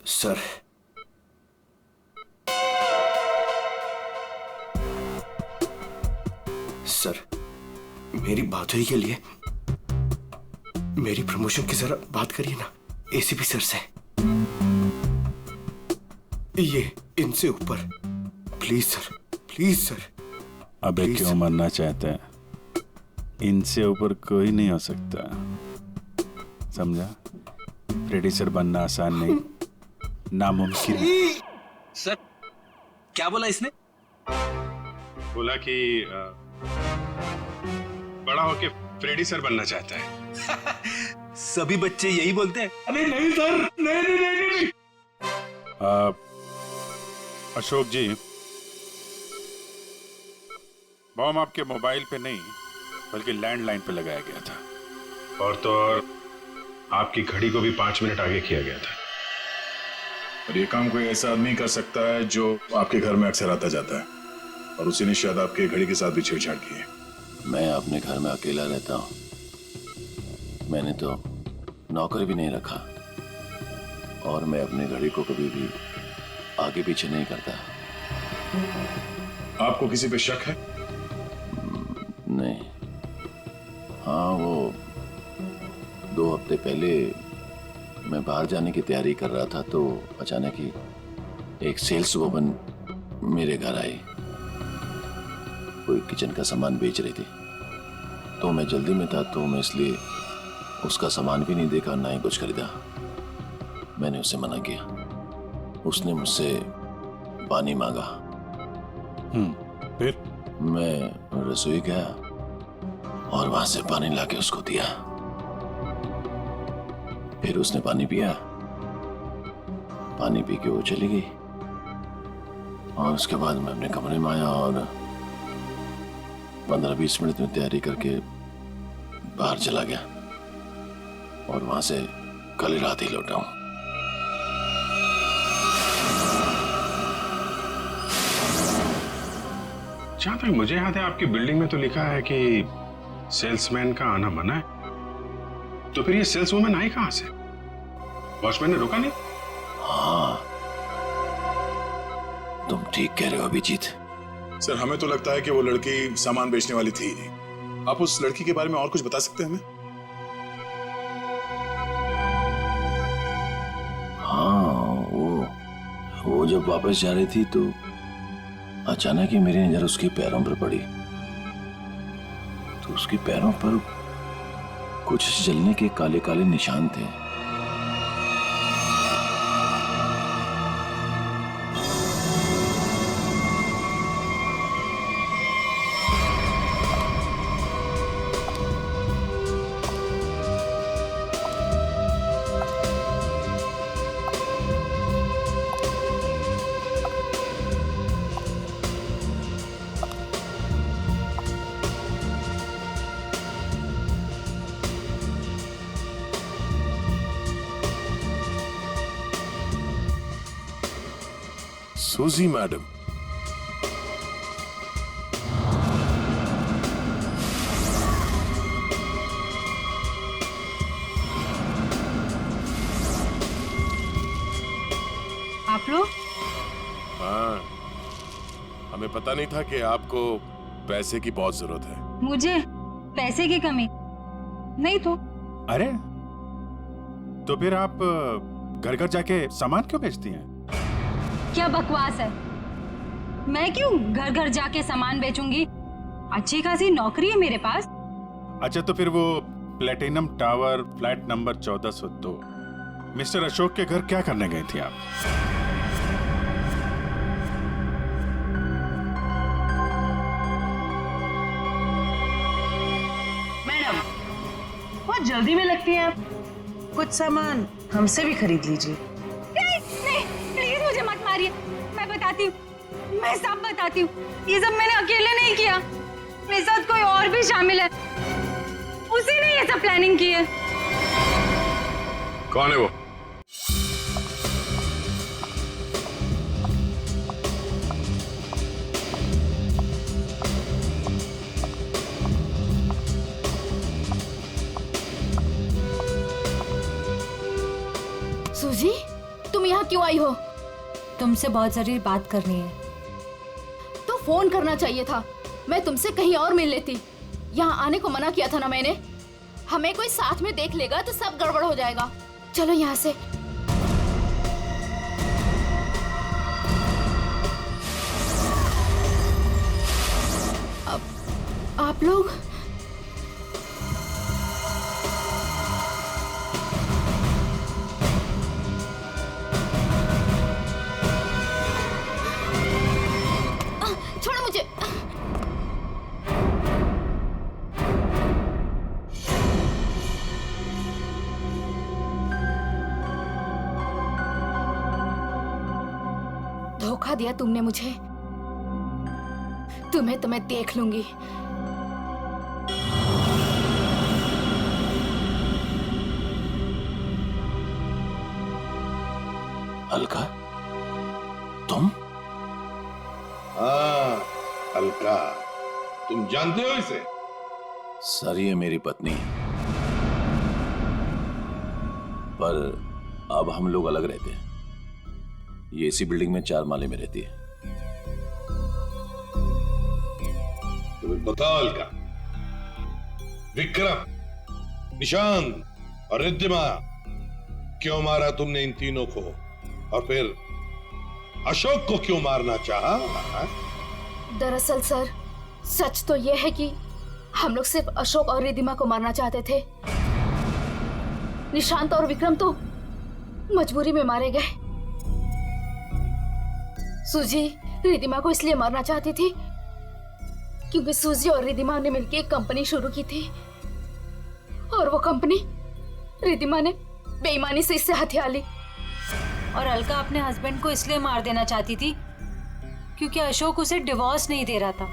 Sir, sir, मेरी बात हुई के लिए मेरी प्रमोशन की जरा बात करिए ना एसीपी सर से। ये इनसे ऊपर, प्लीज सर, प्लीज सर। अबे क्यों मरना चाहते हैं? इनसे ऊपर कोई नहीं हो सकता, समझा? प्रोड्यूसर बनना आसान नहीं, नामुमकिन है। सर क्या बोला इसने? बोला कि बड़ा होके फ्रेडी सर बनना चाहता है। सभी बच्चे यही बोलते हैं। अरे नहीं सर, नहीं नहीं नहीं नहीं, नहीं। अशोक जी, बॉम्ब आपके मोबाइल पे नहीं बल्कि लैंडलाइन पे लगाया गया था। और तो और आपकी घड़ी को भी 5 मिनट आगे किया गया था। और ये काम कोई ऐसा आदमी कर सकता है जो आपके घर में अक्सर आता जाता है, और उसी ने शायद आपके घड़ी के साथ भी छेड़छाड़ की है। मैं अपने घर में अकेला रहता हूँ, मैंने तो नौकर भी नहीं रखा, और मैं अपनी घड़ी को कभी भी आगे पीछे नहीं करता। आपको किसी पे शक है? नहीं। हाँ, वो 2 हफ्ते पहले मैं बाहर जाने की तैयारी कर रहा था तो अचानक ही एक सेल्स वुमन मेरे घर आई। कोई किचन का सामान बेच रही थी, तो मैं जल्दी में था, तो मैं इसलिए उसका सामान भी नहीं देखा, ना ही कुछ खरीदा। मैंने उसे मना किया। उसने मुझसे पानी मांगा। फिर मैं रसोई गया और वहां से पानी लाके उसको दिया। फिर उसने पानी पिया, पानी पी के वो चली गई। और उसके बाद मैं अपने कमरे में आया और 15-20 मिनट में तैयारी करके बाहर चला गया, और वहां से कल रात ही लौटा हूं। जहां तक मुझे याद है आपकी बिल्डिंग में तो लिखा है कि सेल्समैन का आना मना है, तो फिर ये सेल्स वुमन आई कहां से? वॉचमैन ने रोका नहीं? हाँ, तुम ठीक कह रहे हो अभिजीत। सर, हमें तो लगता है कि वो लड़की सामान बेचने वाली थी ही नहीं। आप उस लड़की के बारे में और कुछ बता सकते हैं हमें? हाँ, वो जब वापस जा रही थी तो अचानक ही मेरी नजर उसके पैरों पर पड़ी, तो उसके पैरों पर कुछ जलने के काले काले निशान थे। सूजी मैडम, आप लोग? हाँ, हमें पता नहीं था कि आपको पैसे की बहुत जरूरत है। मुझे पैसे की कमी नहीं तो। अरे तो फिर आप घर घर जाके सामान क्यों बेचती हैं? क्या बकवास है? मैं क्यों घर घर जाके सामान बेचूंगी? अच्छी खासी नौकरी है मेरे पास। अच्छा, तो फिर वो platinum tower flat number 1402 mister Ashok के घर क्या करने गई थी आप? मैडम, बहुत जल्दी में लगती हैं आप। कुछ सामान हमसे भी खरीद लीजिए। नहीं, प्लीज मुझे मत मारिए। मैं बताती हूँ, मैं सब बताती हूँ। ये सब मैंने अकेले नहीं किया, मेरे साथ कोई और भी शामिल है। उसी ने ये सब प्लानिंग की है। कौन है वो? सूजी, तुम यहाँ क्यों आई हो? तुमसे बहुत जरूरी बात करनी है। तो फोन करना चाहिए था, मैं तुमसे कहीं और मिल लेती। यहाँ आने को मना किया था ना मैंने। हमें कोई साथ में देख लेगा तो सब गड़बड़ हो जाएगा। चलो यहाँ से। अब आप लोग छोड़ो मुझे। धोखा दिया तुमने मुझे। तुम्हें तो मैं देख लूंगी। अलका, तुम? हाँ अलका, तुम जानते हो इसे? सर ये मेरी पत्नी है, पर अब हम लोग अलग रहते हैं। ये इसी बिल्डिंग में 4 माले में रहती है। तुम्हें बताओ अलका, विक्रम, निशांत और रिद्धिमा, क्यों मारा तुमने इन तीनों को? और फिर अशोक को क्यों मारना चाहा? दरअसल सर, सच तो यह है कि हम लोग सिर्फ अशोक और रिद्धिमा को मारना चाहते थे। निशांत और विक्रम तो मजबूरी में मारे गए। सूजी रिद्धिमा को इसलिए मारना चाहती थी क्योंकि सूजी और रिद्धिमा ने मिलकर एक कंपनी शुरू की थी, और वो कंपनी रिद्धिमा ने बेईमानी से इससे हथिया ली। और अलका अपने हस्बैंड को इसलिए मार देना चाहती थी क्योंकि अशोक उसे डिवोर्स नहीं दे रहा था।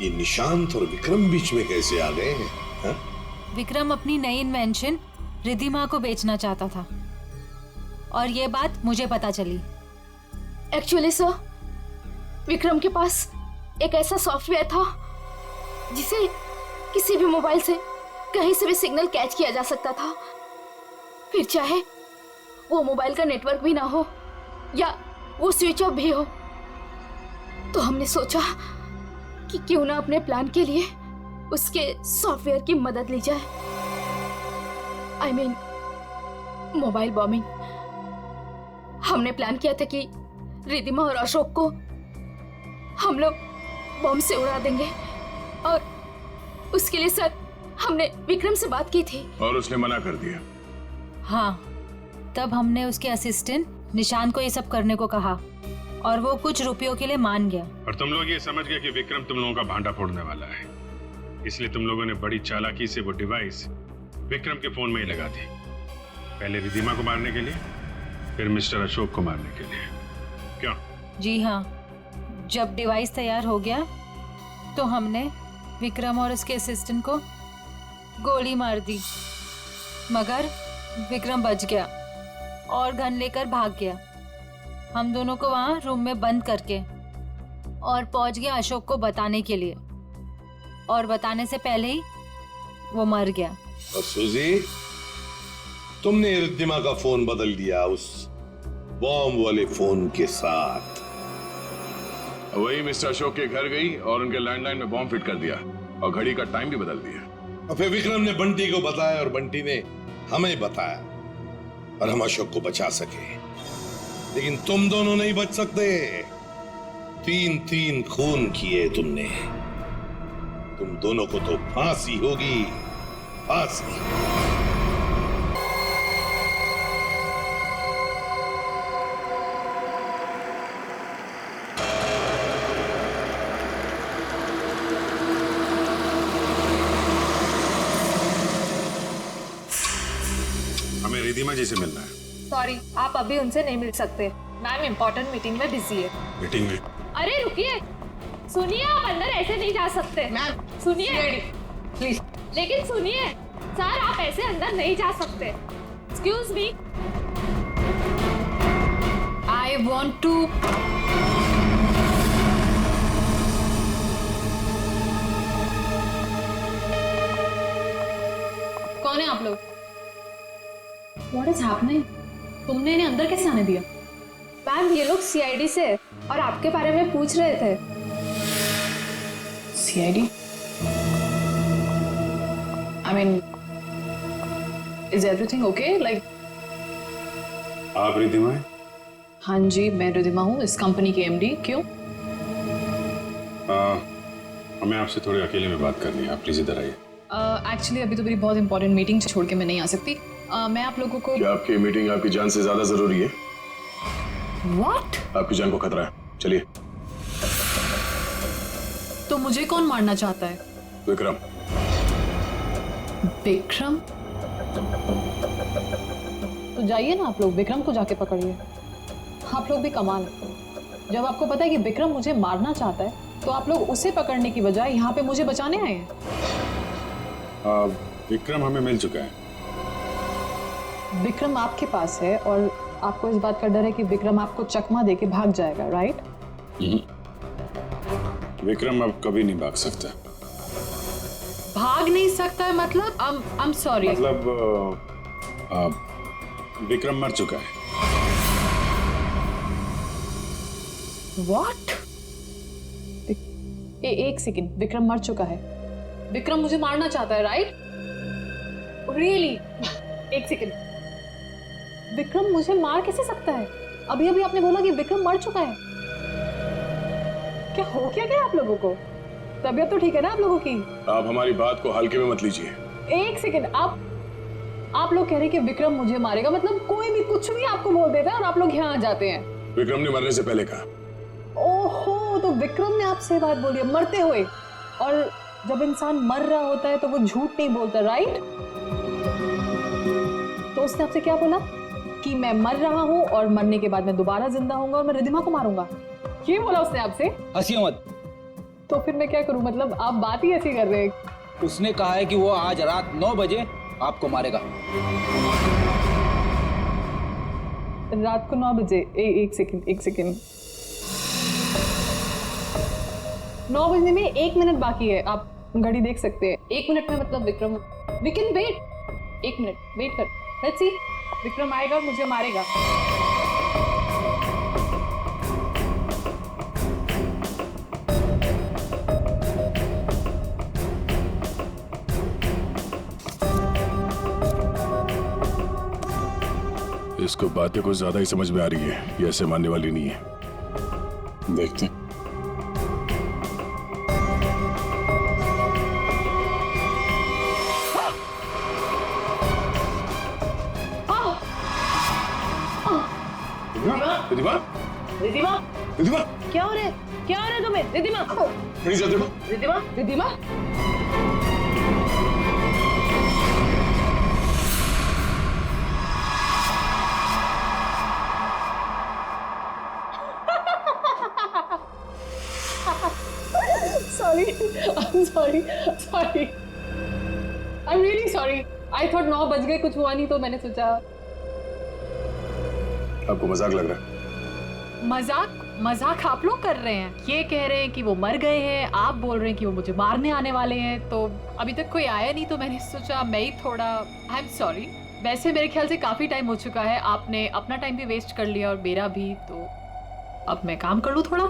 ये निशांत और विक्रम बीच में कैसे आ गए हैं? हा? विक्रम अपनी नई इन्वेंशन रिद्धिमा को बेचना चाहता था, और ये बात मुझे पता चली। एक्चुअली सर, विक्रम के पास एक ऐसा सॉफ्टवेयर था जिसे किसी भी मोबाइल से कहीं से भी सिग्नल कैच किया जा सकता था, फिर चाहे वो मोबाइल का नेटवर्क भी ना हो या वो स्विच ऑफ भी हो। तो हमने सोचा कि क्यों ना अपने प्लान के लिए उसके सॉफ्टवेयर की मदद ली जाए। I mean mobile bombing. हमने प्लान किया था कि रिद्धिमा और अशोक को हम लोग बॉम्ब से उड़ा देंगे, और उसके लिए सर हमने विक्रम से बात की थी। और उसने मना कर दिया? हाँ, तब हमने उसके असिस्टेंट निशांत को ये सब करने को कहा, और वो कुछ रुपयों के लिए मान गया। और तुम लोग ये समझ गए कि विक्रम तुम लोगों का भांडा फोड़ने वाला है, इसलिए तुम लोगों ने बड़ी चालाकी से वो डिवाइस विक्रम के फोन में ही लगा दी। पहले रिद्धिमा को मारने के लिए, फिर मिस्टर अशोक को मारने के लिए। क्यों? जी हाँ, जब डिवाइस तैयार हो गया तो हमने विक्रम और उसके असिस्टेंट को गोली मार दी, मगर विक्रम बच गया और गन लेकर भाग गया। हम दोनों को वहां रूम में बंद करके, और पहुंच गया अशोक को बताने के लिए, और बताने से पहले ही वो मर गया। और सुजी, तुमने रिद्धिमा का फोन बदल दिया उस बॉम्ब वाले फोन के साथ। वही मिस्टर अशोक के घर गई और उनके लैंडलाइन में बॉम्ब फिट कर दिया, और घड़ी का टाइम भी बदल दिया। और फिर विक्रम ने बंटी को बताया, और बंटी ने हमें बताया, और हम अशोक को बचा सके। लेकिन तुम दोनों नहीं बच सकते। 3 खून किए तुमने। तुम दोनों को तो फांसी होगी, फांसी। हमें रिद्धिमा जी से मिलना है। सॉरी, आप अभी उनसे नहीं मिल सकते। मैम इम्पोर्टेंट मीटिंग में बिजी है। मीटिंग में? अरे रुकिए, सुनिए, आप अंदर ऐसे नहीं जा सकते। मैम सुनिए प्लीज। लेकिन सुनिए सर, आप ऐसे अंदर नहीं जा सकते। Excuse me, I want to. कौन है आप लोग? What is happening? तुमने इन्हें अंदर कैसे आने दिया? मैम ये लोग सीआईडी से है और आपके बारे में पूछ रहे थे। CID? I mean, is everything okay? Like, आप रिद्धिमा हैं? हाँ जी, मैं रिद्धिमा हूँ, इस कंपनी की एमडी। क्यों? हमें आपसे थोड़ी अकेले में बात करनी है, आप प्लीज इधर आइए। एक्चुअली अभी तो मेरी बहुत इंपॉर्टेंट मीटिंग छोड़ के मैं नहीं आ सकती। मैं आप लोगों को... क्या आपकी मीटिंग आपकी जान से ज्यादा जरूरी है? What? आपकी जान को खतरा है, चलिए। तो मुझे कौन मारना चाहता है? विक्रम। विक्रम? तो जाइए ना आप लोग, विक्रम को जाके पकड़िए। आप लोग भी कमाल है, जब आपको पता है कि विक्रम मुझे मारना चाहता है तो आप लोग उसे पकड़ने की बजाय यहाँ पे मुझे बचाने आए हैं। विक्रम हमें मिल चुका है। विक्रम आपके पास है और आपको इस बात का डर है कि विक्रम आपको चकमा देके भाग जाएगा, राइट? विक्रम अब कभी नहीं भाग सकता। भाग नहीं सकता है मतलब? I am sorry. मतलब विक्रम मर चुका है। What? एक सेकंड, विक्रम मर चुका है? विक्रम मुझे मारना चाहता है, राइट? रियली? एक सेकंड, विक्रम मुझे मार कैसे सकता है? अभी अभी आपने बोला कि विक्रम मर चुका है। क्या हो क्या आप लोगों को? तबीयत तो ठीक है ना आप लोगों की? आप हमारी बात को हल्के में मत लीजिए। एक सेकंड, आप लोग कह रहे हैं कि विक्रम मुझे मारेगा, मतलब कोई भी कुछ भी आपको बोल देता है और आप लोग यहाँ आ जाते हैं। विक्रम ने मरने से पहले कहा। ओहो, तो विक्रम ने आपसे बात बोली है मरते हुए, और जब इंसान मर रहा होता है तो वो झूठ नहीं बोलता, राइट? तो उसने आपसे क्या बोला? कि मैं मर रहा हूँ और मरने के बाद मैं दोबारा जिंदा होऊंगा और मैं रिद्धिमा को मारूंगा, ये बोला उसने आपसे? हंसियो मत। तो फिर मैं क्या करूं? मतलब आप बात ही ऐसी कर रहे हैं। उसने कहा है कि वो आज रात 9 बजे आपको मारेगा। रात को 9 बजे? एक सेकंड, 9 बजने में 1 मिनट बाकी है, आप घड़ी देख सकते हैं। 1 मिनट में मतलब Vikram, we can wait. 1 minute wait कर, लेट्स सी। विक्रम आएगा और मुझे मारेगा। इसको बातें कुछ ज्यादा ही समझ में आ रही है, ये ऐसे मानने वाली नहीं है। देखते हैं। रिद्धिमा? रिद्धिमा? रिद्धिमा? क्या हो रहा है तुम्हें? Riddhima? Please Riddhima? Riddhima? sorry. I'm really sorry. I thought 9 बज गए, कुछ हुआ नहीं तो मैंने सोचा। आपको मजाक लग रहा है? मजाक आप लोग कर रहे हैं। ये कह रहे हैं कि वो मर गए हैं, आप बोल रहे हैं कि वो मुझे मारने आने वाले हैं। तो अभी तक कोई आया नहीं तो मैंने सोचा मैं ही थोड़ा। I am sorry. वैसे मेरे ख्याल से काफी टाइम हो चुका है, आपने अपना टाइम भी वेस्ट कर लिया और मेरा भी, तो अब मैं काम कर लूं थोड़ा।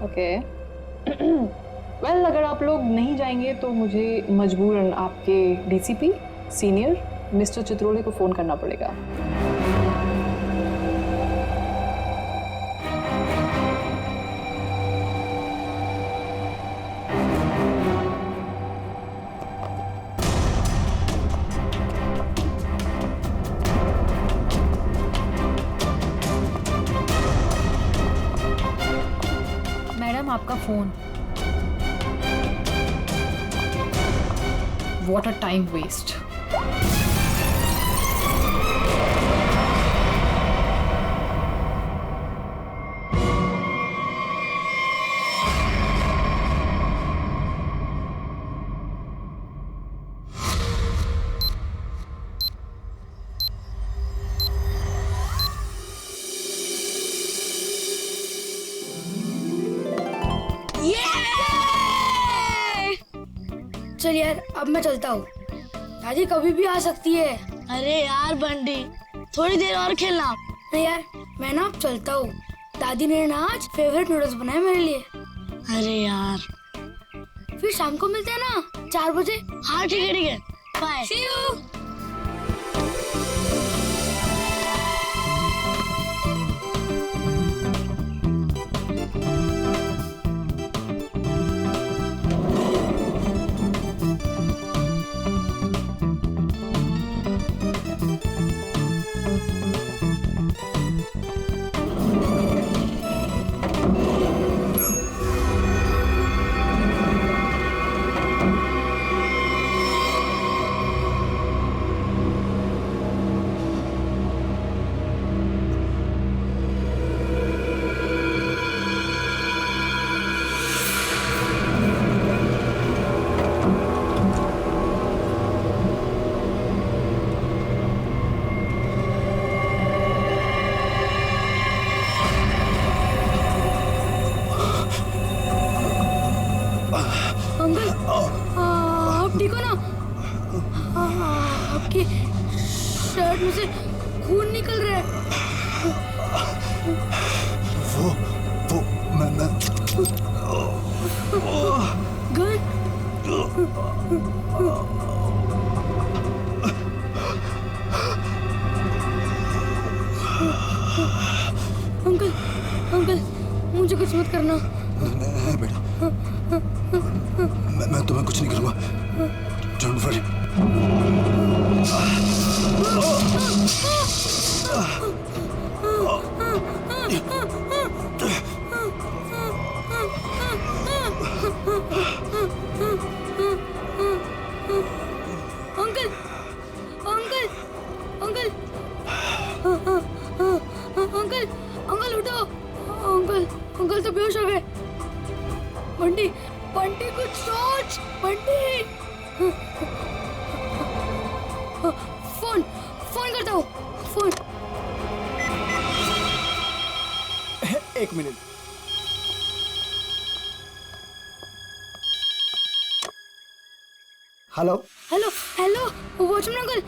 ओके। वेल, अगर आप लोग नहीं जाएंगे तो मुझे मजबूरन आपके डीसीपी सीनियर मिस्टर चित्रोले को फोन करना पड़ेगा। मैडम, आपका phone. What a time waste. चल यार, अब मैं चलता हूँ। दादी कभी भी आ सकती है। अरे यार बंटी, थोड़ी देर और खेलना। नहीं यार, मैं ना अब चलता हूँ। दादी ने ना आज फेवरेट नूडल्स बनाए मेरे लिए। अरे यार, फिर शाम को मिलते हैं ना 4 बजे। हाँ ठीक है, ठीक है, बाय। See you। अंकल, आप ठीक हो ना? आपकी शर्ट में से खून निकल रहा है। वो मैं गन? अंकल, अंकल, मुझे कुछ मत करना। नहीं बेटा, मैं तुम्हें कुछ नहीं करूँगा। Don't worry. Uncle, uncle, uncle, uncle, uncle उठो। अंकल, अंकल तो बेहोश हो गए। बंटी, बंटी कुछ सोच। बंटी, फोन फोन करता हूँ। फोन। एक minute. Hello hello, hello, watchman uncle.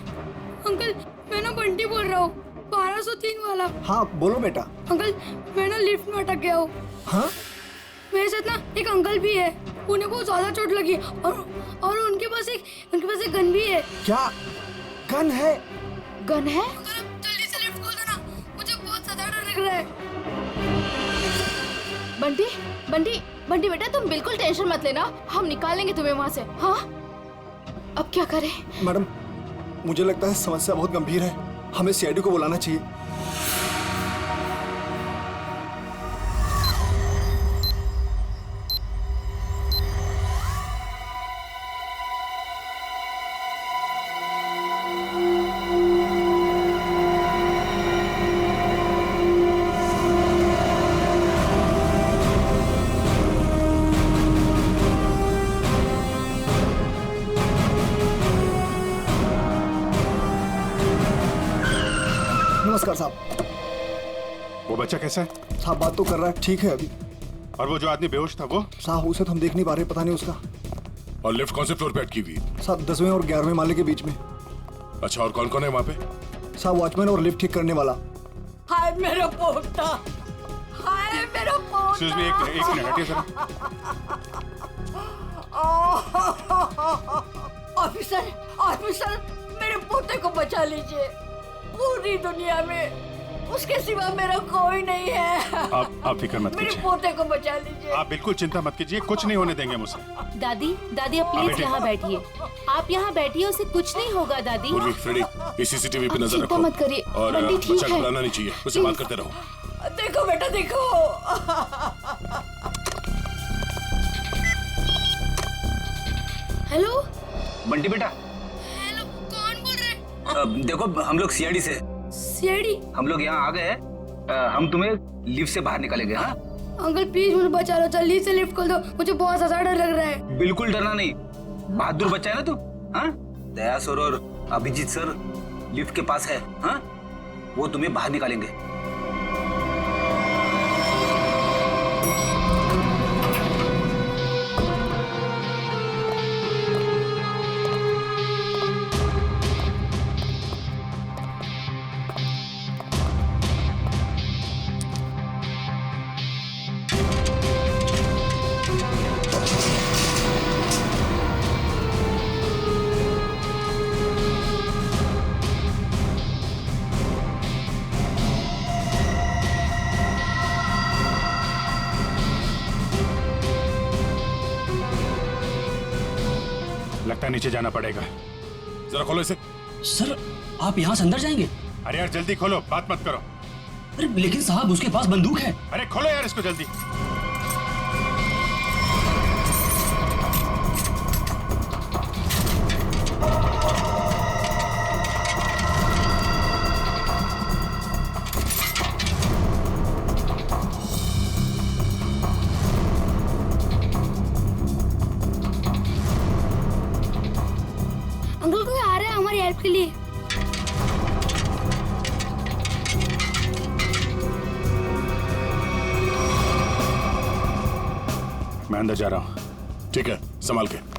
Uncle, मैं ना बंटी बोल रहा हूँ, 1203 वाला। हाँ बोलो बेटा। अंकल, मैं ना लिफ्ट में अटक गया हूँ। हाँ? मेरे साथ ना एक अंकल भी है, उन्हें बहुत ज्यादा चोट लगी और उनके पास एक गन भी है। क्या गन है? गन है? जल्दी से लिफ्ट खोल देना, मुझे बहुत ज्यादा डर लग रहा है। बंटी, बंटी, बंटी बेटा तुम बिल्कुल टेंशन मत लेना, हम निकालेंगे तुम्हें वहाँ से। हाँ, अब क्या करें? मैडम, मुझे लगता है समस्या बहुत गंभीर है, हमें सीआईडी को बुलाना चाहिए। नमस्कार साहब। वो बच्चा कैसा है? साहब बात तो कर रहा है, ठीक है अभी। और वो जो आदमी बेहोश था वो? साहब उसे तो हम देख नहीं पा रहे, पता नहीं उसका। और लिफ्ट कौन से फ्लोर पे अटकी हुई? साहब 10वें और 11वें माले के बीच में। अच्छा, और कौन कौन है वहाँ पे? साहब वॉचमैन और लिफ्ट ठीक करने वाला। हाय मेरा पोता, हाय मेरा पोता। एक्सक्यूज मी, एक मिनट हटिए जरा। ऑफिसर, ऑफिसर, मेरे पोते को बचा लीजिए। पूरी दुनिया में उसके सिवा मेरा कोई नहीं है। आप फिक्र मत मेरे कीजिए, पोते को बचा लीजिए। आप बिल्कुल चिंता मत कीजिए, कुछ नहीं होने देंगे मुझसे। दादी, दादी आप प्लीज यहाँ बैठिए। आप यहाँ बैठिए, उसे कुछ नहीं होगा दादी। पूर्वी, फ्रेडी, सीसीटीवी पे नजर चिंता रखो। मत करिए, और बंटी ठीक बच्चा है। घबराना नहीं चाहिए, उससे बात करते रहो। देखो बेटा, देखो। हेलो बंटी बेटा। हेलो, कौन बोल रहे? देखो हम लोग सीआईडी से। सीआईडी? हम लोग यहाँ आ गए हैं, हम तुम्हें लिफ्ट से बाहर निकालेंगे। हाँ अंकल प्लीज मुझे बचा लो, जल्दी से लिफ्ट खोल दो, मुझे बहुत ज्यादा डर लग रहा है। बिल्कुल डरना नहीं, बहादुर बच्चा है ना तू। हाँ, दया सर और अभिजीत सर लिफ्ट के पास है। हाँ, वो तुम्हें बाहर निकालेंगे। नीचे जाना पड़ेगा। जरा खोलो इसे। सर आप यहाँ से अंदर जाएंगे? अरे यार जल्दी खोलो, बात मत करो। अरे लेकिन साहब उसके पास बंदूक है। अरे खोलो यार इसको जल्दी। अंकल कोई आ रहा है हमारी हेल्प के लिए। मैं अंदर जा रहा हूँ। ठीक है, संभाल के।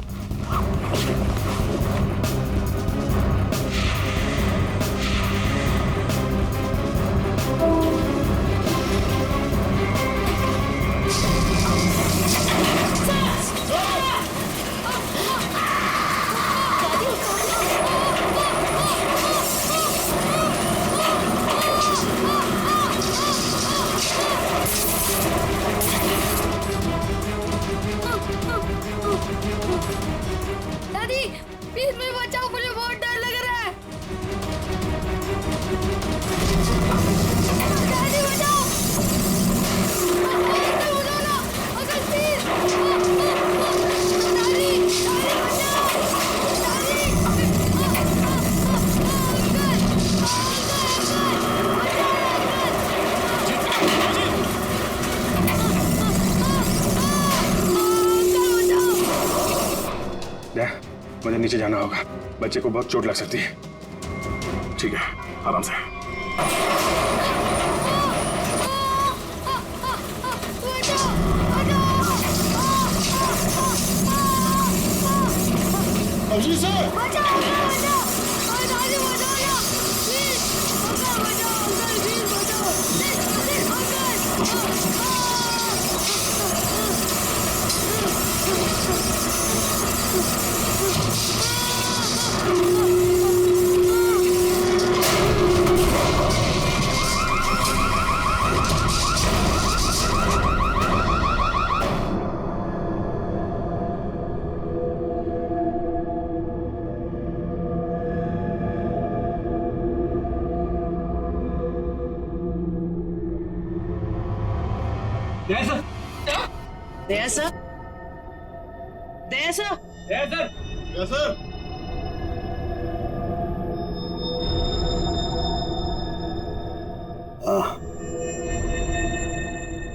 दादी प्लीज मुझे बचाओ, मुझे बहुत डर लग रहा है। दादी बचाओ, अंकल बचाओ ना, अंकल प्लीज। दादी दादी बचाओ, दादी। मुझे नीचे जाना होगा, बच्चे को बहुत चोट लग सकती है। ठीक है, आराम से। अजी सर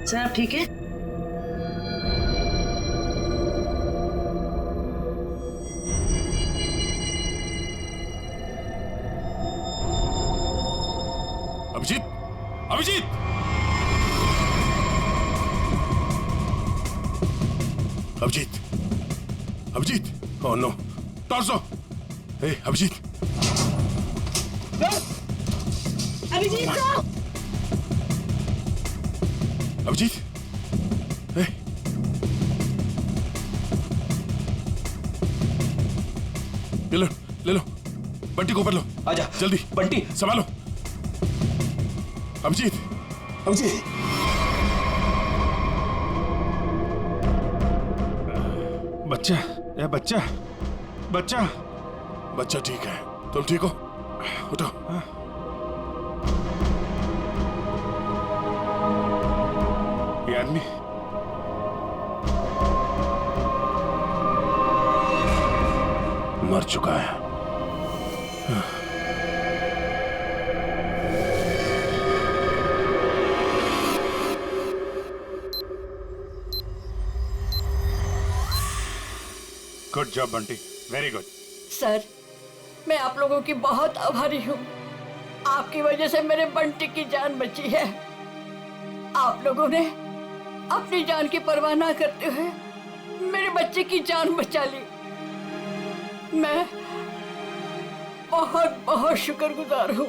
सर आप ठीक है? Abhijit, Abhijit, Abhijit, Abhijit, oh no, torso, hey Abhijit, Abhijit sir, Abhijit, hey, ले लो, बंटी को ऊपर लो, आजा, जल्दी, बंटी, संभालो, अभिजीत, अभिजीत, बच्चा, ये बच्चा, बच्चा, बच्चा ठीक है, तुम ठीक हो? उठो। ये आदमी मर चुका है। Good job Bunty, very good. Sir मैं आप लोगों की बहुत आभारी हूँ। आपकी वजह से मेरे बंटी की जान बची है। आप लोगों ने अपनी जान की परवाह ना करते हुए मेरे बच्चे की जान बचा ली। मैं बहुत बहुत शुक्रगुजार हूँ।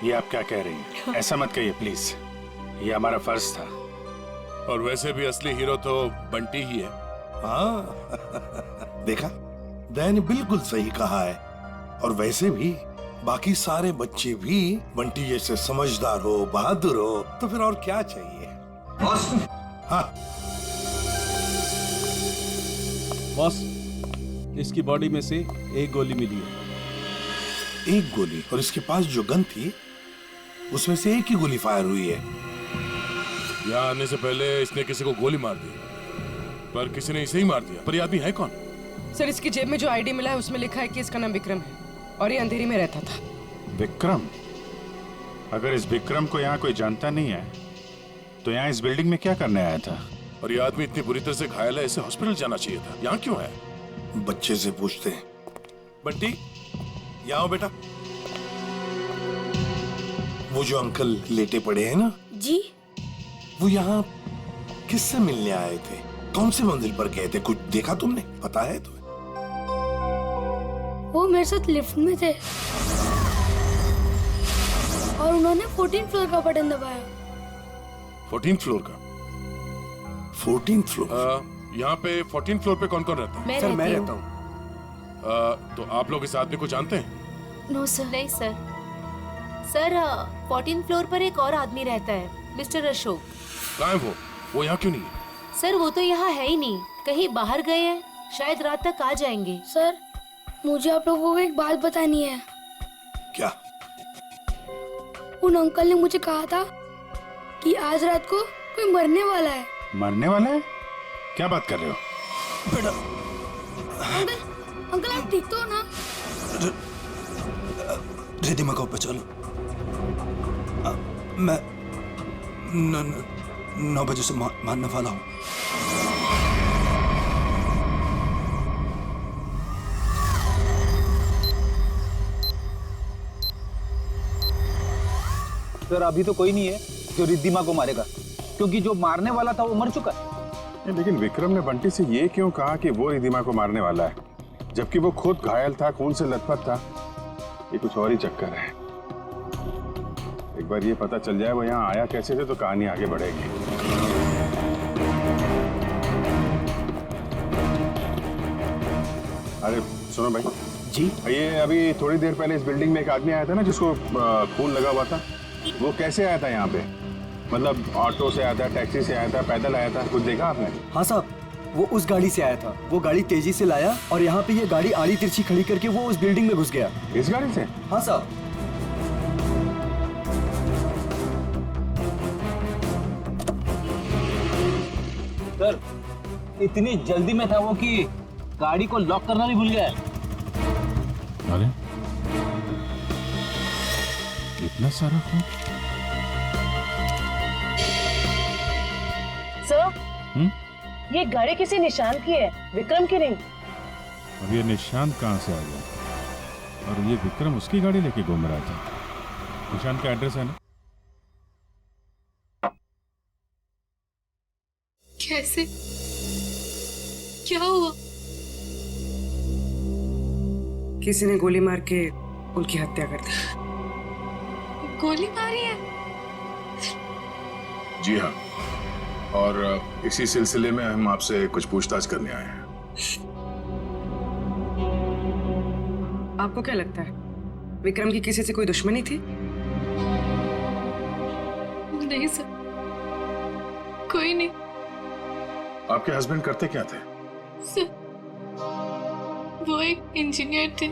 ये आप क्या कह रही हैं? ऐसा मत कहिए प्लीज, ये हमारा फर्ज था। और वैसे भी असली हीरो तो बंटी ही है। हाँ देखा, दया ने बिल्कुल सही कहा है। और वैसे भी बाकी सारे बच्चे भी बंटी जैसे समझदार हो, बहादुर हो, तो फिर और क्या चाहिए। बॉस। हाँ बॉस, इसकी बॉडी में से एक गोली मिली है। एक गोली? और इसके पास जो गन थी उसमें से एक ही गोली फायर हुई है। यहाँ आने से पहले इसने किसी को गोली मार दी, पर किसी ने इसे ही मार दिया। पर ये आदमी है कौन? सर, इसकी जेब में जो आईडी मिला है उसमें लिखा है कि इसका नाम विक्रम है और ये अंधेरी में रहता था। विक्रम? अगर इस विक्रम को यहाँ कोई जानता नहीं है तो यहाँ इस बिल्डिंग में क्या करने आया था? और ये आदमी इतनी बुरी तरह से घायल है, इसे हॉस्पिटल जाना चाहिए था। यहाँ क्यों है? बच्चे से पूछते हैं। बंटी, यहाँ आओ बेटा। वो जो अंकल लेटे पड़े हैं ना जी, वो यहाँ किससे मिलने आए थे? कौन से मंजिल पर गए थे? कुछ देखा तुमने? पता है तुम्हें? वो मेरे साथ लिफ्ट में थे और उन्होंने 14th फ्लोर का बटन दबाया। 14th फ्लोर का? 14th floor? यहाँ पे 14th फ्लोर पे कौन कौन रहता है? सर मैं रहता हूँ। तो आप लोग इस आदमी को जानते हैं? No sir. नहीं सर। सर 14th फ्लोर पर एक और आदमी रहता है, मिस्टर अशोक। कहाँ है वो? वो यहाँ क्यों नहीं है? सर वो तो यहाँ है ही नहीं, कहीं बाहर गए हैं, शायद रात तक आ जाएंगे। सर मुझे आप लोगों को एक बात बतानी है। क्या? उन अंकल ने मुझे कहा था कि आज रात को कोई मरने वाला है। मरने वाला है? क्या बात कर रहे हो? बेटा अंकल आप ठीक तो हो ना? रिधिमा को चलो। मैं 9 बजे से मारने वाला हूँ। सर अभी तो कोई नहीं है जो रिद्धिमा को मारेगा, क्योंकि जो मारने वाला था वो मर चुका है। लेकिन विक्रम ने बंटी से ये क्यों कहा कि वो रिद्धिमा को मारने वाला है, जबकि वो खुद घायल था, खून से लथपथ था? ये कुछ और ही चक्कर है। एक बार ये पता चल जाए वो यहाँ आया कैसे थे तो कहानी आगे बढ़ेगी। अरे सुनो भाई जी, ये अभी थोड़ी देर पहले इस बिल्डिंग में एक आदमी आया था ना जिसको खून लगा हुआ था, वो कैसे आया था यहाँ पे? मतलब ऑटो से आया था, टैक्सी से आया था, पैदल आया था? कुछ देखा आपने? हाँ साहब, वो उस गाड़ी से आया था। वो गाड़ी तेजी से लाया और यहाँ पे ये गाड़ी आड़ी तिरछी खड़ी करके वो उस बिल्डिंग में घुस गया। इस गाड़ी से? हाँ साहब। सर इतनी जल्दी में था वो कि गाड़ी को लॉक करना भी भूल गया। अरे इतना सारा खून? सर ये गाड़ी किसी निशान की है, विक्रम की नहीं। अब ये निशान कहाँ से आ गया? और ये विक्रम उसकी गाड़ी लेके घूम रहा था। निशान का एड्रेस है ना? कैसे? क्या हुआ? किसी ने गोली मार के उनकी हत्या कर दी। गोली मारी है? जी हाँ, और इसी सिलसिले में हम आपसे कुछ पूछताछ करने आए हैं। आपको क्या लगता है विक्रम की किसी से कोई दुश्मनी थी? नहीं सर, कोई नहीं। आपके हस्बैंड करते क्या थे? सर वो एक इंजीनियर थे,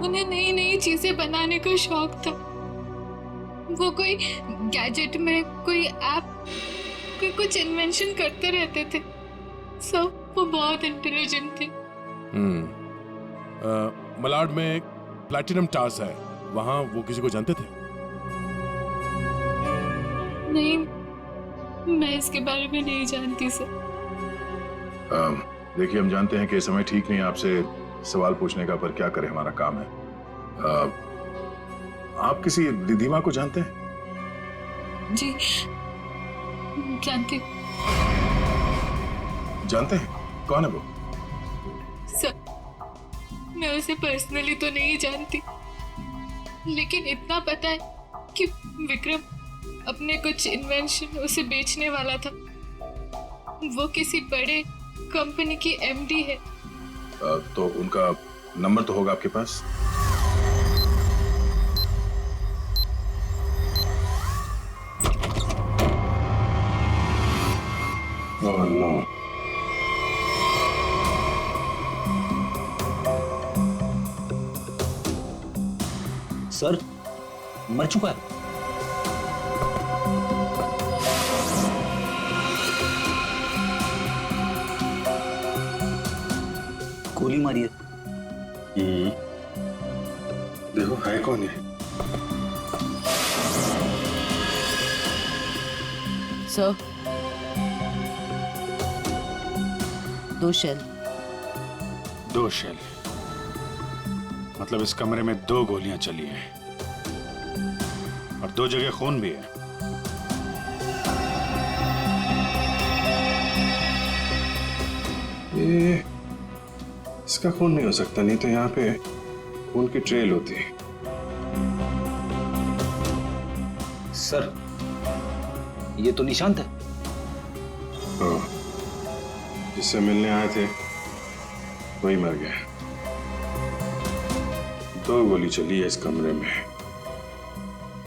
उन्हें नई नई चीजें बनाने का शौक था। वो कोई गैजेट में कोई ऐप, कोई कुछ इन्वेंशन करते रहते थे। सब वो बहुत इंटेलिजेंट थे। मलाड में एक प्लैटिनम टावर्स है, वहां वो किसी को जानते थे? नहीं, मैं इसके बारे में नहीं जानती सर। देखिए, हम जानते हैं कि समय ठीक नहीं है आपसे सवाल पूछने का, पर क्या करें, हमारा काम है। आप किसी रिद्धिमा को जानते हैं? जी जानती। जानते हैं? कौन है वो? सर मैं उसे पर्सनली तो नहीं जानती, लेकिन इतना पता है कि विक्रम अपने कुछ इन्वेंशन उसे बेचने वाला था। वो किसी बड़े कंपनी की एमडी है। तो उनका नंबर तो होगा आपके पास? Oh, no. सर मर चुका है। गोली मारी है। देखो है कौन है? Sir 2 shell. 2 शेल मतलब इस कमरे में 2 गोलियां चली हैं और 2 जगह खून भी है। ये इसका खून नहीं हो सकता, नहीं तो यहाँ पे खून की ट्रेल होती है। सर ये तो निशांत है। हाँ, जिससे मिलने आए थे वही मर गया। 2 गोली चली है इस कमरे में,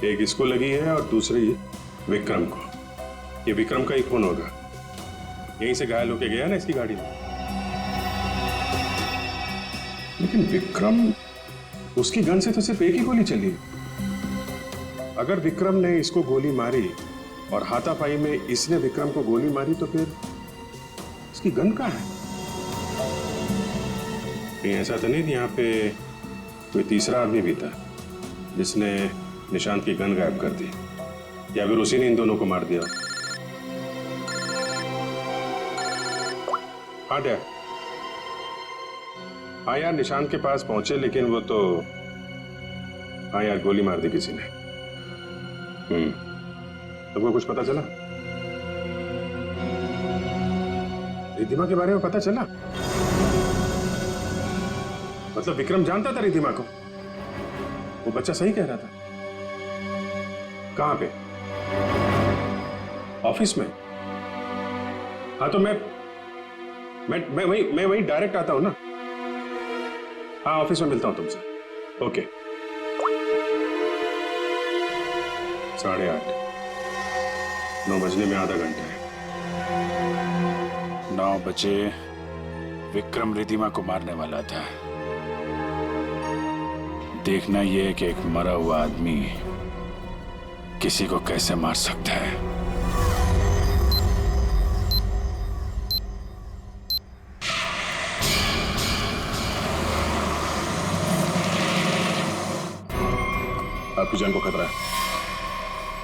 एक इसको लगी है और दूसरी विक्रम को। ये विक्रम का ही खून होगा, यहीं से घायल होके गया ना इसकी गाड़ी में। लेकिन विक्रम, उसकी गन से तो सिर्फ एक ही गोली चली है। अगर विक्रम ने इसको गोली मारी और हाथापाई में इसने विक्रम को गोली मारी तो फिर इसकी गन कहाँ है? कहीं ऐसा तो नहीं यहाँ पे कोई तीसरा आदमी भी था जिसने निशांत की गन गायब कर दी, या फिर उसी ने इन दोनों को मार दिया? हाँ डैड, हाँ यार निशांत के पास पहुंचे, लेकिन वो तो, हाँ यार गोली मार दी किसी ने। तुमको कुछ पता चला? रिद्धिमा के बारे में पता चला? मतलब विक्रम जानता था रिद्धिमा को? वो बच्चा सही कह रहा था। कहां पे? ऑफिस में? हाँ तो मैं वही डायरेक्ट आता हूं ना। हाँ ऑफिस में मिलता हूं तुमसे। ओके। 8:30, 9 बजने में आधा घंटा है। 9 बजे विक्रम रिद्धिमा को मारने वाला था। देखना यह है कि एक मरा हुआ आदमी किसी को कैसे मार सकता है। आपकी जान को खतरा है।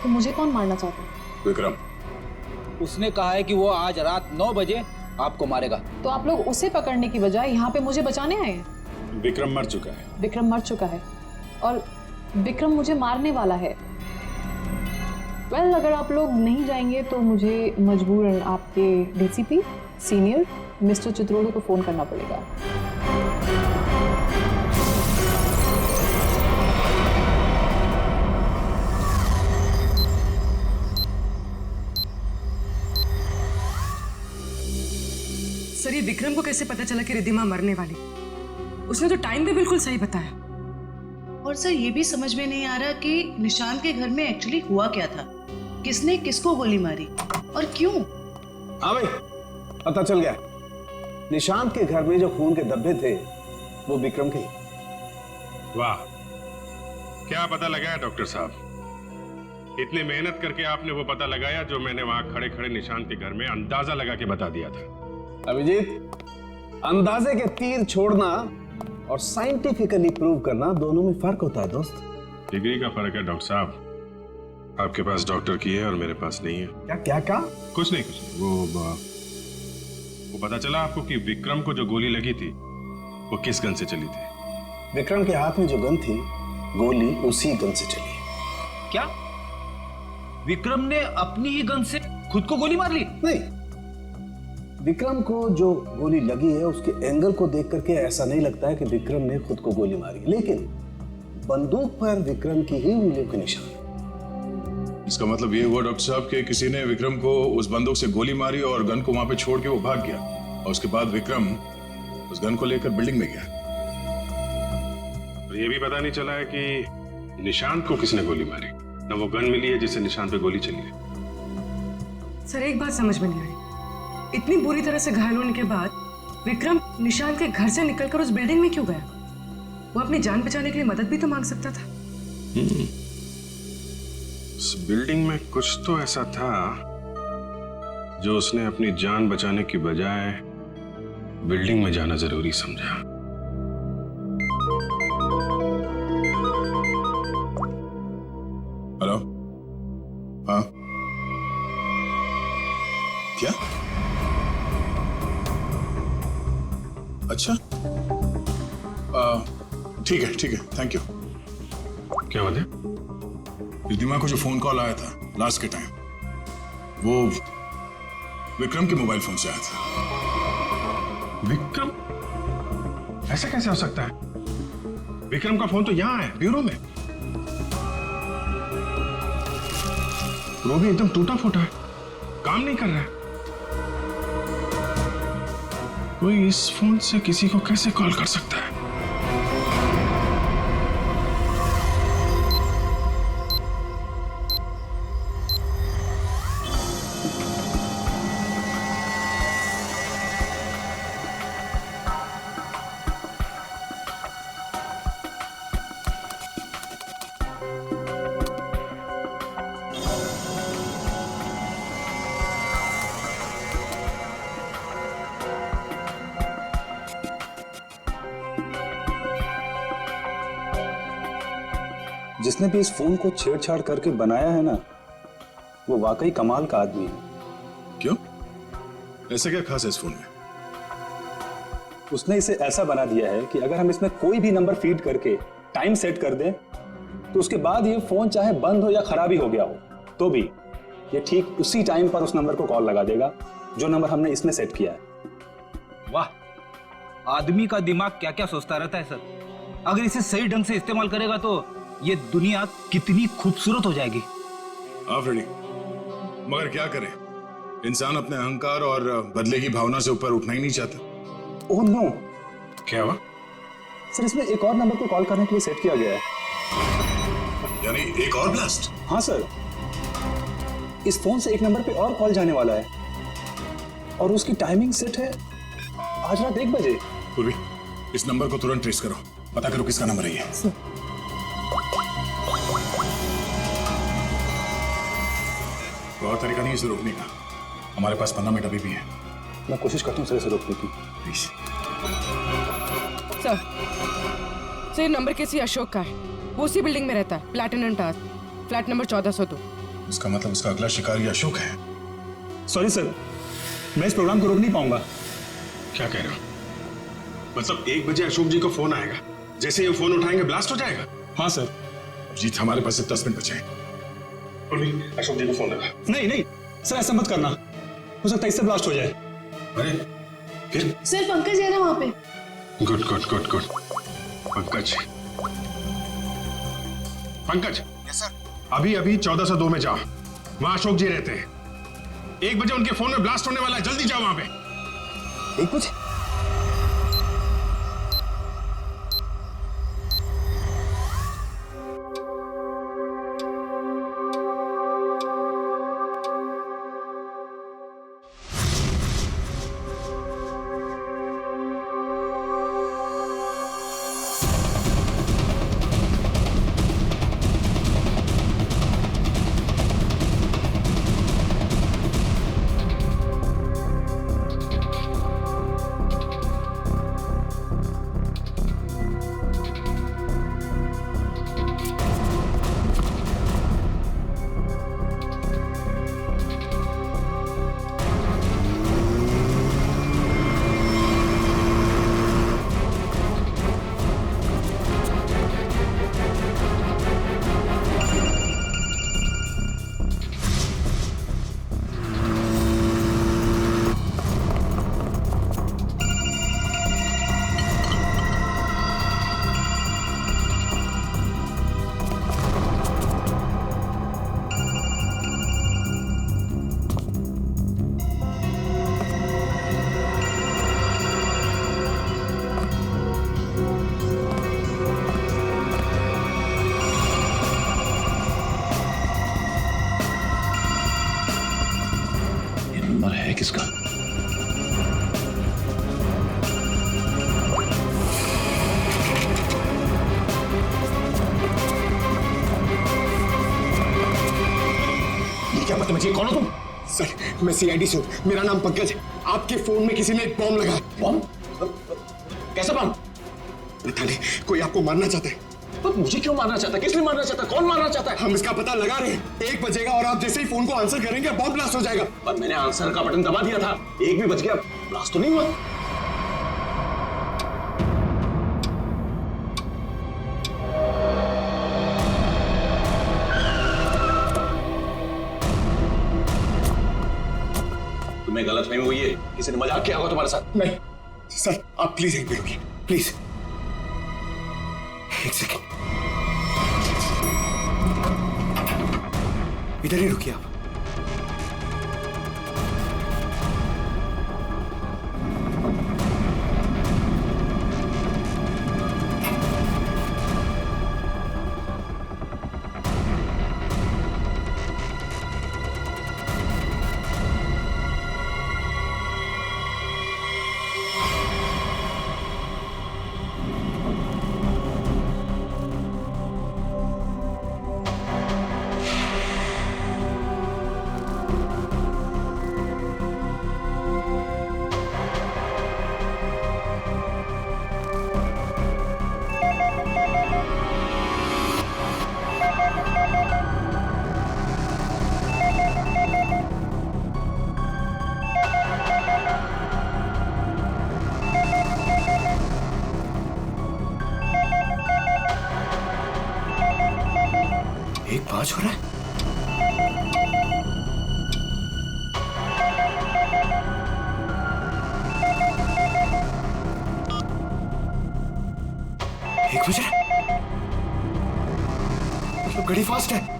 तो मुझे कौन मारना चाहता है? विक्रम। उसने कहा है कि वो आज रात 9 बजे आपको मारेगा। तो आप लोग उसे पकड़ने की बजाय यहाँ पे मुझे बचाने आए हैं। विक्रम मर चुका है। विक्रम मर चुका है और विक्रम मुझे मारने वाला है। अगर आप लोग नहीं जाएंगे तो मुझे मजबूरन आपके डीसीपी सीनियर मिस्टर चित्रोड़े को फोन करना पड़ेगा। सर ये विक्रम को कैसे पता चला कि रिद्धिमा मरने वाली? उसने तो टाइम भी बिल्कुल सही बताया। और सर ये भी समझ में नहीं आ रहा कि निशांत के घर में एक्चुअली हुआ क्या था, किसने किसको गोली मारी और क्यों। हाँ भाई पता चल गया। निशांत के घर में जो खून के धब्बे थे वो विक्रम के। वाह, क्या पता लगाया डॉक्टर साहब? इतनी मेहनत करके आपने वो पता लगाया जो मैंने वहां खड़े खड़े निशांत के घर में अंदाजा लगा के बता दिया था। अभिजीत, अंदाजे के तीर छोड़ना और साइंटिफिकली प्रूव करना दोनों में फर्क होता है दोस्त। डिग्री का फर्क है डॉक्टर साहब। आपके पास डॉक्टर की है और मेरे पास नहीं है। क्या क्या क्या? कुछ नहीं। वो पता चला आपको कि विक्रम को जो गोली लगी थी वो किस गन से चली थी? विक्रम के हाथ में जो गन थी गोली उसी गन से चली। क्या विक्रम ने अपनी ही गन से खुद को गोली मार ली? नहीं, विक्रम को जो गोली लगी है उसके एंगल को देख करके ऐसा नहीं लगता है कि विक्रम ने खुद को गोली मारी, लेकिन बंदूक पर विक्रम की ही उंगलियों के निशान। इसका मतलब ये हुआ डॉक्टर साहब कि किसी ने विक्रम को उस बंदूक से गोली मारी और गन को वहां पे छोड़ के वो भाग गया, और उसके बाद विक्रम उस गन को लेकर बिल्डिंग में गया। और ये भी पता नहीं चला है कि निशांत को किसने गोली मारी, न वो गन मिली है जिससे निशांत पे गोली चली है। सर एक बात समझ में नहीं आई, इतनी बुरी तरह से घायल होने के बाद विक्रम निशांत के घर से निकलकर उस बिल्डिंग में क्यों गया? वो अपनी जान बचाने के लिए मदद भी तो मांग सकता था। इस बिल्डिंग में कुछ तो ऐसा था जो उसने अपनी जान बचाने की बजाय बिल्डिंग में जाना जरूरी समझा। हेलो, हाँ, क्या? अच्छा, ठीक है, थैंक यू। क्या बात है? रिद्धिमा को जो फोन कॉल आया था लास्ट के टाइम, वो विक्रम के मोबाइल फोन से आया था। विक्रम? ऐसा कैसे हो सकता है? विक्रम का फोन तो यहां है, ब्यूरो में। वो भी एकदम टूटा फूटा है, काम नहीं कर रहा है। कोई इस फोन से किसी को कैसे कॉल कर सकता है? जिसने भी इस फोन को छेड़छाड़ करके बनाया है ना, वो वाकई कमाल का आदमी है। क्यों? ऐसा क्या खास है इस फोन में? उसने इसे ऐसा बना दिया है कि अगर हम इसमें कोई भी नंबर फीड करके टाइम सेट कर दें, तो उसके बाद ये फोन चाहे बंद हो या खराबी हो गया हो, तो भी ये ठीक उसी टाइम पर उस नंबर को कॉल लगा देगा जो नंबर हमने इसमें सेट किया है। वाह, आदमी का दिमाग क्या क्या सोचता रहता है सर। अगर इसे सही ढंग से इस्तेमाल करेगा तो ये दुनिया कितनी खूबसूरत हो जाएगी। हाँ फ्रेडी, मगर क्या करें, इंसान अपने अहंकार और बदले की भावना से ऊपर उठना ही नहीं चाहता। Oh no. क्या हुआ? सर, इसमें एक और नंबर को कॉल करने के लिए सेट किया गया है। यानी एक और ब्लास्ट? हाँ सर, इस फोन से एक नंबर पे और कॉल जाने वाला है और उसकी टाइमिंग सेट है आज रात 1 बजे। पूर्वी, इस नंबर को तुरंत ट्रेस करो, पता करो किसका नंबर है ये। बहुत तरीका नहीं इसे रोकने का, हमारे पास 15 मिनट अभी भी है। मैं कोशिश करता हूँ सर इसे रोकने की। प्लीज सर, ये नंबर किसी अशोक का है, वो उसी बिल्डिंग में रहता है, प्लैटिनम टावर, फ्लैट नंबर 1402। इसका मतलब उसका अगला शिकारी अशोक है। सॉरी सर, मैं इस प्रोग्राम को रोक नहीं पाऊंगा। क्या कह रहे हो? मतलब 1 बजे अशोक जी को फोन आएगा, जैसे ही वो फोन उठाएंगे ब्लास्ट हो जाएगा? हाँ सर। जीत, हमारे पास सिर्फ 10 मिनट बचे हैं। अशोक जी को फोन लगा। नहीं नहीं सर, ऐसा मत करना, हो सकता है इससे ब्लास्ट हो जाए। अरे फिर? सर पंकज है ना वहाँ पे। Good good good good. Pankaj, Pankaj. Yes sir. अभी अभी 1402 में जाओ, वहां अशोक जी रहते हैं। 1 बजे उनके फोन में ब्लास्ट होने वाला है, जल्दी जाओ वहां पे। 1 बजे? समझिए, कौन हो तुम? सर, मैं सीआईडी से हूँ, मेरा नाम पंकज है। आपके फोन में किसी ने एक बॉम्ब लगाया। बॉम्ब? कैसा बॉम्ब? पता नहीं, कोई आपको मारना चाहता है। तो मुझे क्यों मारना चाहता है? किस लिए मारना चाहता है? कौन मारना चाहता है? हम इसका पता लगा रहे हैं। 1 बजेगा और आप जैसे ही फोन को आंसर करेंगे बॉम्ब ब्लास्ट हो जाएगा। पर मैंने आंसर का बटन दबा दिया था, 1 भी बज गया, ब्लास्ट तो नहीं हुआ। तुम्हें गलतफहमी हुई है, किसी ने मजाक किया होगा तुम्हारे साथ। नहीं सर, आप प्लीज यहीं पे रुकिए, प्लीज 1 सेकेंड, इधर ही रुकिए आप। हो रहा है? एक बज रहा है, मतलब गाड़ी फास्ट है।